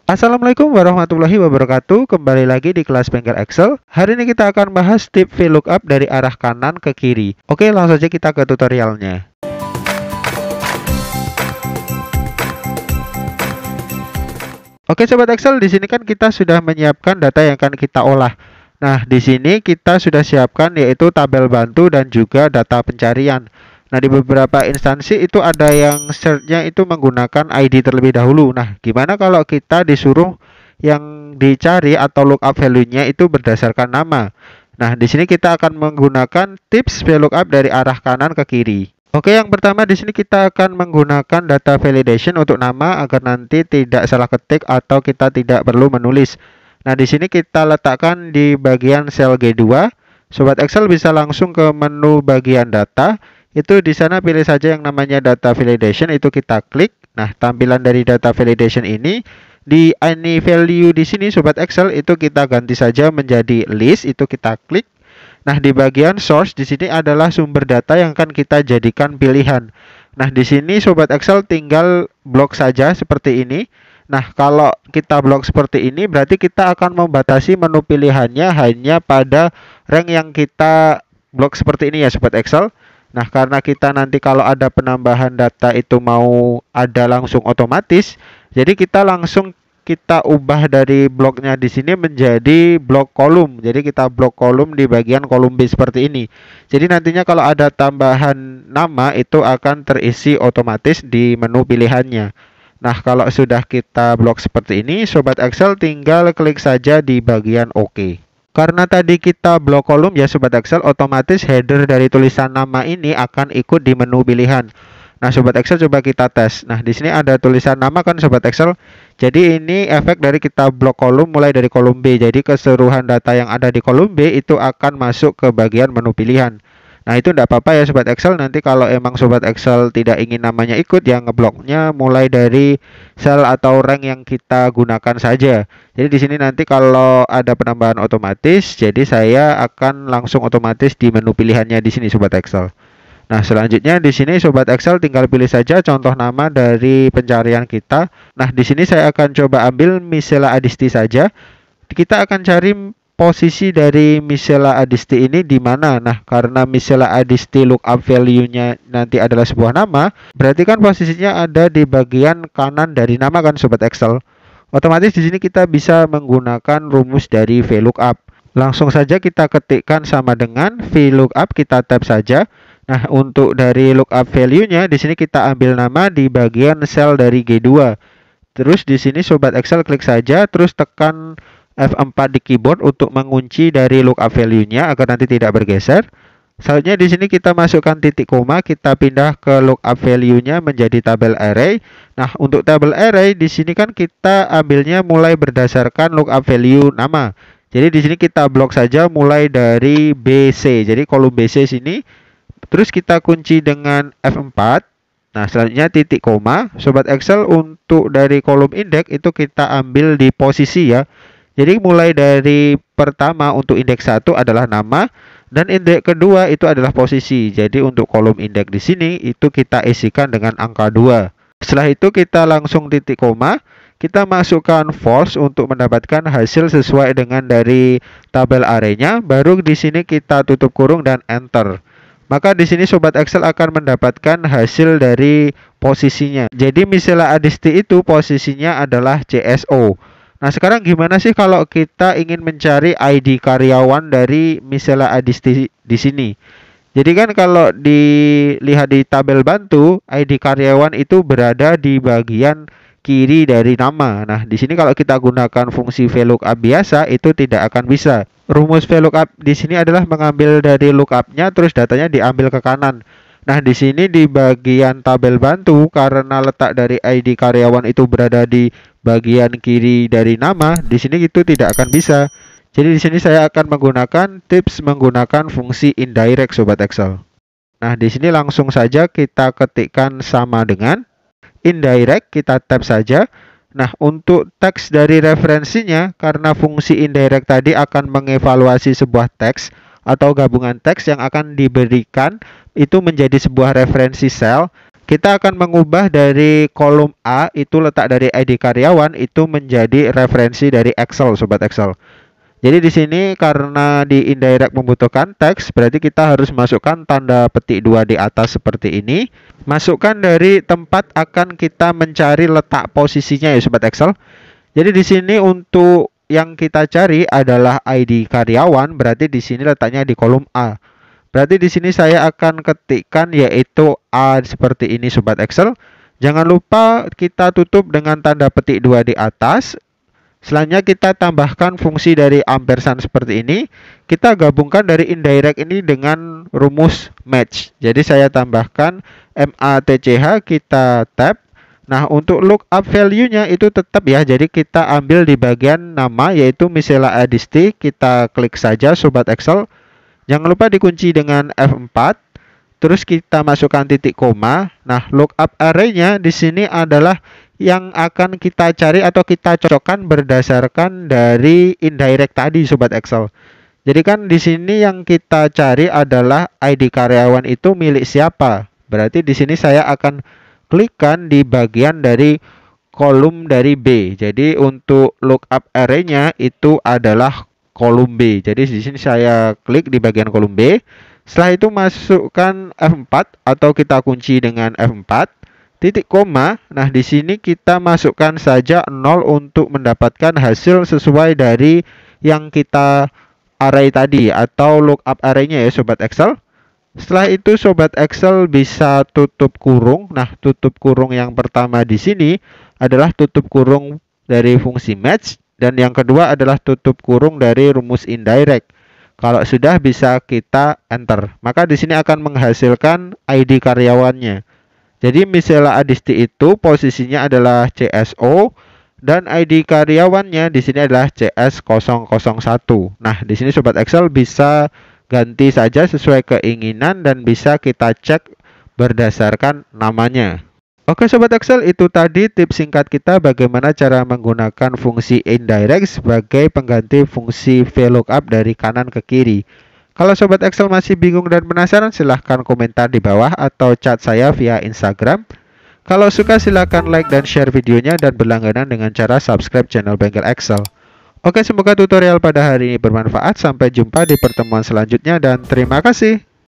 Assalamualaikum warahmatullahi wabarakatuh. Kembali lagi di kelas Bengkel Excel. Hari ini kita akan bahas tip VLOOKUP dari arah kanan ke kiri. Oke, langsung saja kita ke tutorialnya. Oke, sobat Excel, di sini kan kita sudah menyiapkan data yang akan kita olah. Nah, di sini kita sudah siapkan yaitu tabel bantu dan juga data pencarian. Nah, di beberapa instansi itu ada yang search-nya itu menggunakan ID terlebih dahulu. Nah, gimana kalau kita disuruh yang dicari atau lookup value-nya itu berdasarkan nama? Nah, di sini kita akan menggunakan tips VLOOKUP dari arah kanan ke kiri. Oke, yang pertama di sini kita akan menggunakan data validation untuk nama agar nanti tidak salah ketik atau kita tidak perlu menulis. Nah, di sini kita letakkan di bagian sel G2. Sobat Excel bisa langsung ke menu bagian data. Itu di sana pilih saja yang namanya data validation, itu kita klik. Nah, tampilan dari data validation ini di any value di sini sobat Excel itu kita ganti saja menjadi list, itu kita klik. Nah, di bagian source di sini adalah sumber data yang akan kita jadikan pilihan. Nah, di sini sobat Excel tinggal blok saja seperti ini. Nah, kalau kita blok seperti ini berarti kita akan membatasi menu pilihannya hanya pada rank yang kita blok seperti ini ya sobat Excel. Nah, karena kita nanti kalau ada penambahan data itu mau ada langsung otomatis, jadi kita langsung kita ubah dari bloknya di sini menjadi blok kolom. Jadi kita blok kolom di bagian kolom B seperti ini. Jadi nantinya kalau ada tambahan nama itu akan terisi otomatis di menu pilihannya. Nah, kalau sudah kita blok seperti ini, sobat Excel tinggal klik saja di bagian OK. Karena tadi kita blok kolom ya sobat Excel, otomatis header dari tulisan nama ini akan ikut di menu pilihan. Nah, sobat Excel coba kita tes. Nah, di sini ada tulisan nama kan sobat Excel. Jadi ini efek dari kita blok kolom mulai dari kolom B. Jadi keseluruhan data yang ada di kolom B itu akan masuk ke bagian menu pilihan. Nah, itu tidak apa-apa ya sobat Excel. Nanti kalau emang sobat Excel tidak ingin namanya ikut, yang ngebloknya mulai dari sel atau rank yang kita gunakan saja. Jadi di sini nanti kalau ada penambahan otomatis, jadi saya akan langsung otomatis di menu pilihannya di sini sobat Excel. Nah, selanjutnya di sini sobat Excel tinggal pilih saja contoh nama dari pencarian kita. Nah, di sini saya akan coba ambil Misela Adisti saja. Kita akan cari posisi dari Misela Adisti ini di mana. Nah, karena Misela Adisti lookup value-nya nanti adalah sebuah nama, berarti kan posisinya ada di bagian kanan dari nama kan sobat Excel. Otomatis di sini kita bisa menggunakan rumus dari VLOOKUP. Langsung saja kita ketikkan sama dengan VLOOKUP, kita tab saja. Nah, untuk dari lookup value-nya di sini kita ambil nama di bagian sel dari G2. Terus di sini sobat Excel klik saja, terus tekan F4 di keyboard untuk mengunci dari lookup value-nya agar nanti tidak bergeser. Selanjutnya di sini kita masukkan titik koma, kita pindah ke lookup value-nya menjadi tabel array. Nah, untuk tabel array di sini kan kita ambilnya mulai berdasarkan lookup value nama. Jadi di sini kita blok saja mulai dari BC. Jadi kolom BC sini, terus kita kunci dengan F4. Nah, selanjutnya titik koma. Sobat Excel untuk dari kolom indeks itu kita ambil di posisi ya. Jadi mulai dari pertama untuk indeks 1 adalah nama dan indeks kedua itu adalah posisi. Jadi untuk kolom indeks di sini itu kita isikan dengan angka 2. Setelah itu kita langsung titik koma, kita masukkan false untuk mendapatkan hasil sesuai dengan dari tabel array-nya. Baru di sini kita tutup kurung dan enter. Maka di sini sobat Excel akan mendapatkan hasil dari posisinya. Jadi Misela Adisti itu posisinya adalah CSO. Nah, sekarang gimana sih kalau kita ingin mencari ID karyawan dari Misela Adisti di sini? Jadi kan kalau dilihat di tabel bantu, ID karyawan itu berada di bagian kiri dari nama. Nah, di sini kalau kita gunakan fungsi VLOOKUP biasa itu tidak akan bisa. Rumus VLOOKUP di sini adalah mengambil dari lookup-nya terus datanya diambil ke kanan. Nah, di sini di bagian tabel bantu karena letak dari ID karyawan itu berada di bagian kiri dari nama, di sini itu tidak akan bisa. Jadi di sini saya akan menggunakan tips menggunakan fungsi indirect sobat Excel. Nah, di sini langsung saja kita ketikkan sama dengan indirect, kita tab saja. Nah, untuk teks dari referensinya karena fungsi indirect tadi akan mengevaluasi sebuah teks atau gabungan teks yang akan diberikan itu menjadi sebuah referensi sel. kita akan mengubah dari kolom A itu letak dari ID karyawan itu menjadi referensi dari Excel, sobat Excel. Jadi di sini karena di indirect membutuhkan teks, berarti kita harus masukkan tanda petik 2 di atas seperti ini. Masukkan dari tempat akan kita mencari letak posisinya ya sobat Excel. Jadi di sini untuk yang kita cari adalah ID karyawan, berarti di sini letaknya di kolom A. Berarti di sini saya akan ketikkan yaitu A seperti ini sobat Excel. Jangan lupa kita tutup dengan tanda petik 2 di atas. Selanjutnya kita tambahkan fungsi dari ampersand seperti ini. Kita gabungkan dari indirect ini dengan rumus match. Jadi saya tambahkan MATCH, kita tab. Nah, untuk lookup value-nya itu tetap ya. Jadi kita ambil di bagian nama yaitu Misela Adisti. Kita klik saja sobat Excel. Jangan lupa dikunci dengan F4. Terus kita masukkan titik koma. Nah, lookup array-nya di sini adalah yang akan kita cari atau kita cocokkan berdasarkan dari indirect tadi sobat Excel. Jadi kan di sini yang kita cari adalah ID karyawan itu milik siapa. Berarti di sini saya akan klikkan di bagian dari kolom dari B. Jadi untuk lookup array-nya itu adalah kolom B. Jadi di sini saya klik di bagian kolom B. Setelah itu masukkan F4 atau kita kunci dengan F4, titik koma. Nah, di sini kita masukkan saja 0 untuk mendapatkan hasil sesuai dari yang kita array tadi atau lookup array-nya ya sobat Excel. Setelah itu sobat Excel bisa tutup kurung. Nah, tutup kurung yang pertama di sini adalah tutup kurung dari fungsi match dan yang kedua adalah tutup kurung dari rumus indirect. Kalau sudah bisa kita enter. Maka di sini akan menghasilkan ID karyawannya. Jadi Misela Adisti itu posisinya adalah CSO dan ID karyawannya di sini adalah CS001. Nah, di sini sobat Excel bisa ganti saja sesuai keinginan dan bisa kita cek berdasarkan namanya. Oke sobat Excel, itu tadi tips singkat kita bagaimana cara menggunakan fungsi indirect sebagai pengganti fungsi VLOOKUP dari kanan ke kiri. Kalau sobat Excel masih bingung dan penasaran, silahkan komentar di bawah atau chat saya via Instagram. Kalau suka silahkan like dan share videonya dan berlangganan dengan cara subscribe channel Bengkel Excel. Oke, semoga tutorial pada hari ini bermanfaat. Sampai jumpa di pertemuan selanjutnya dan terima kasih.